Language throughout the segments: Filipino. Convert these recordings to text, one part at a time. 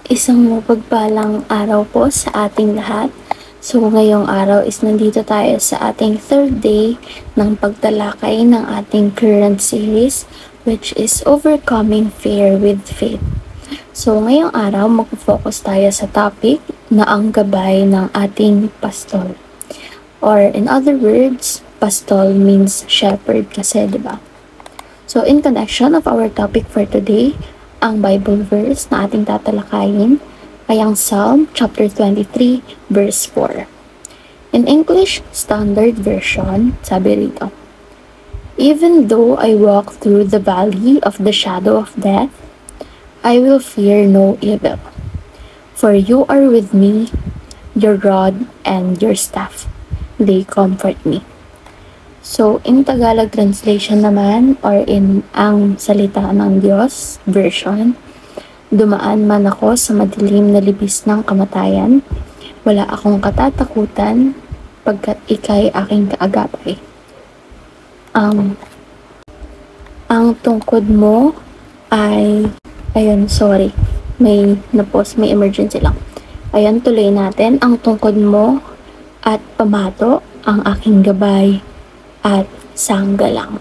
Isang mapagpalang araw po sa ating lahat. So ngayong araw is nandito tayo sa ating third day ng pagtalakay ng ating current series, which is Overcoming Fear with Faith. So ngayong araw mag-focus tayo sa topic na ang gabay ng ating pastol. Or in other words, pastol means shepherd kasi, di ba? So in connection of our topic for today, ang Bible verse na ating tatalakayin ay ang Psalm chapter 23 verse 4. In English Standard Version, sabi rito, "Even though I walk through the valley of the shadow of death, I will fear no evil. For you are with me, your rod and your staff, they comfort me." So, in Tagalog translation naman, or in ang salita ng Diyos version, "Dumaan man ako sa madilim na libis ng kamatayan, wala akong katatakutan, pagkat ika'y aking kaagapay. Ang tungkod mo ay..." Ayun, sorry. May emergency lang. Ayun, tuloy natin. "Ang tungkod mo at pamato, ang aking gabay at sanggalang."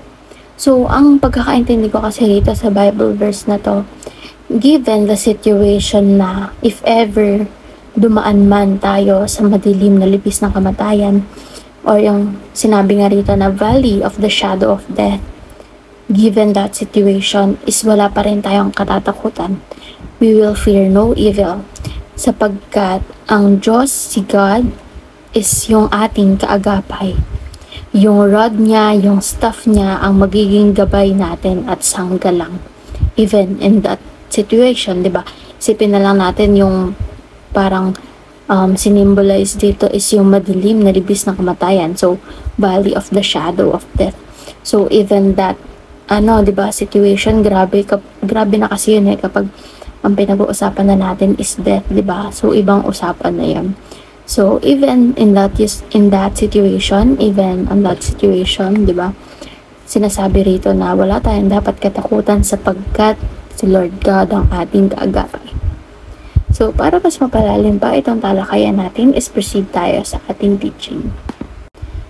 So, ang pagkakaintindi ko kasi dito sa Bible verse na to, given the situation na if ever dumaan man tayo sa madilim na libis ng kamatayan, or yung sinabi nga rito na valley of the shadow of death, given that situation is wala pa rin tayong katatakutan. We will fear no evil, sapagkat ang Diyos, si God, is yung ating kaagapay. Yung rod niya, yung staff niya, ang magiging gabay natin at sanggalang. Even in that situation, di ba? Isipin na lang natin yung parang sinimbolize dito is yung madilim na libis ng kamatayan. So, valley of the shadow of death. So, even that, di ba, situation, grabe na kasi yun kapag ang pinag-uusapan na natin is death, di ba? So, ibang usapan na yun. So, even in that situation, di ba, sinasabi rito na wala tayong dapat katakutan sapagkat si Lord God ang ating kaagapay. So, para mas mapalalim pa itong talakayan natin, is proceed tayo sa ating teaching.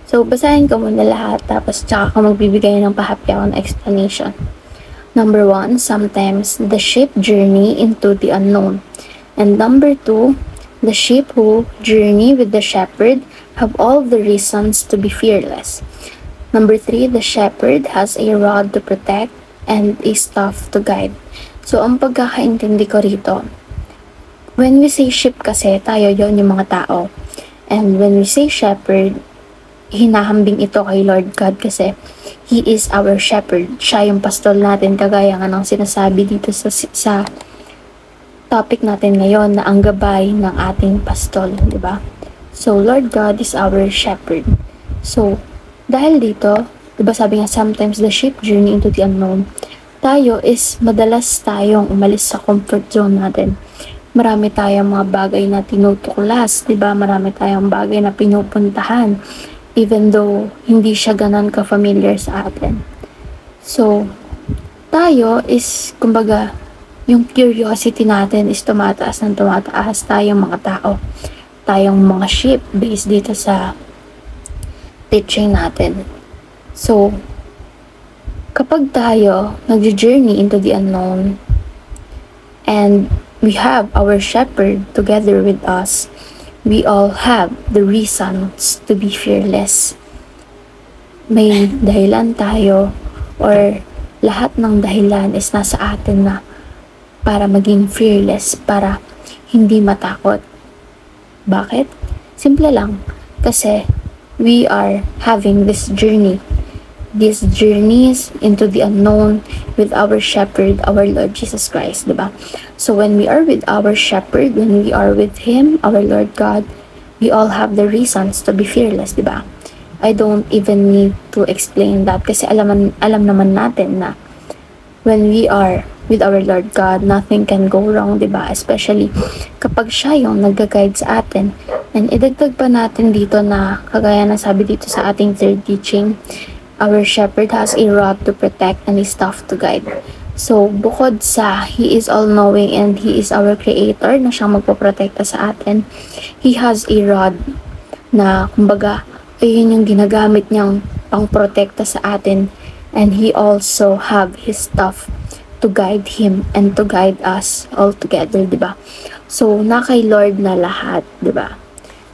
So, basahin ko muna lahat, tapos tsaka ko magbibigay ng pahapyaw na explanation. Number 1, sometimes the sheep journey into the unknown. And number 2, the sheep who journey with the shepherd have all the reasons to be fearless. Number 3, the shepherd has a rod to protect and a staff to guide. So, ang pagkakaintindi ko rito, when we say sheep kasi, tayo yon yung mga tao. And when we say shepherd, hinahambing ito kay Lord God kasi He is our shepherd. Siya yung pastol natin, kagaya nga ng sinasabi dito sa topic natin ngayon na ang gabay ng ating pastol, di ba? So, Lord God is our shepherd. So, dahil dito, di ba sabi nga, sometimes the sheep journey into the unknown. Tayo is madalas tayong umalis sa comfort zone natin. Marami tayong mga bagay na tinutuklas, di ba? Marami tayong bagay na pinupuntahan, even though hindi siya ganon ka-familiar sa atin. So, tayo is, kumbaga, yung curiosity natin is tumataas ng tumataas. Tayong mga tao, tayong mga sheep based dito sa teaching natin. So, kapag tayo nag-journey into the unknown and we have our shepherd together with us, we all have the reasons to be fearless. May dahilan tayo, or lahat ng dahilan is nasa atin na para maging fearless, para hindi matakot. Bakit? Simple lang. Kasi we are having this journey. These journeys into the unknown with our shepherd, our Lord Jesus Christ, diba? So when we are with our shepherd, when we are with Him, our Lord God, we all have the reasons to be fearless, diba? I don't even need to explain that kasi alam naman natin na when we are with our Lord God, nothing can go wrong, diba? Especially kapag siya yung nag-guide sa atin. And idagdag pa natin dito na, kagaya na sabi dito sa ating third teaching, our shepherd has a rod to protect and a staff to guide. So, bukod sa He is all-knowing and He is our creator na siyang magpoprotekta sa atin, He has a rod na kumbaga, ayun yung ginagamit niyang pang-protekta sa atin, and He also have His stuff to guide Him and to guide us all together, di ba? So, na kay Lord na lahat, di ba?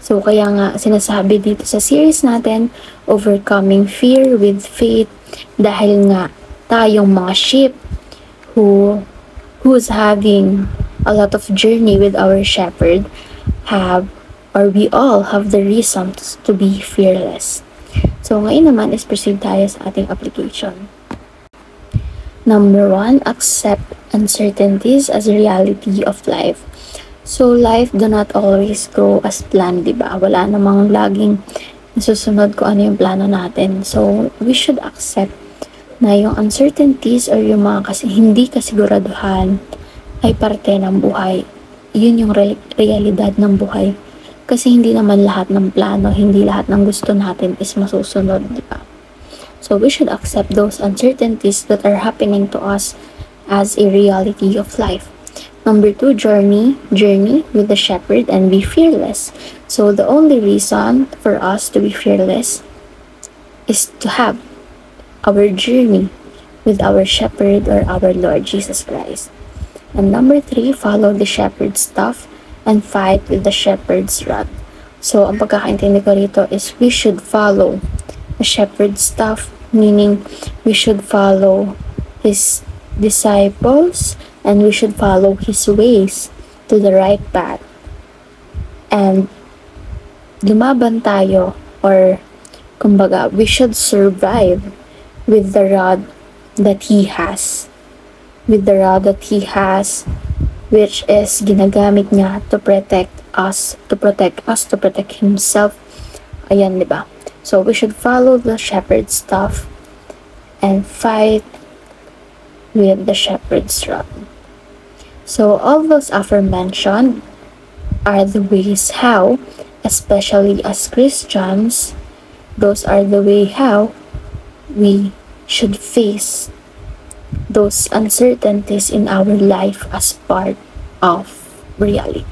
So, kaya nga sinasabi dito sa series natin, overcoming fear with faith, dahil nga tayong mga sheep who's having a lot of journey with our shepherd we all have the reasons to be fearless. So, ngayon naman is proceed tayo sa ating application. Number 1, accept uncertainties as a reality of life. So, life do not always go as planned, diba? Wala namang laging nasusunod kung ano yung plano natin. So, we should accept na yung uncertainties or yung mga hindi kasiguraduhan ay parte ng buhay. Yun yung realidad ng buhay. Kasi hindi naman lahat ng plano, hindi lahat ng gusto natin is masusunod, di ba? So we should accept those uncertainties that are happening to us as a reality of life. Number 2, journey with the shepherd and be fearless. So the only reason for us to be fearless is to have our journey with our shepherd or our Lord Jesus Christ. And number 3, follow the shepherd's staff and fight with the shepherd's rod. So, ang pagkakaintindi ko rito is we should follow the shepherd's staff, meaning we should follow his disciples and we should follow his ways to the right path. And lumaban tayo, or kumbaga, we should survive with the rod that He has. With the rod that He has, which is ginagamit niya to protect us, to protect Himself. Ayan, diba? So, we should follow the shepherd's staff and fight with the shepherd's rod. So, all those aforementioned are the ways how, especially as Christians, those are the way how we should face those uncertainties in our life as part of reality.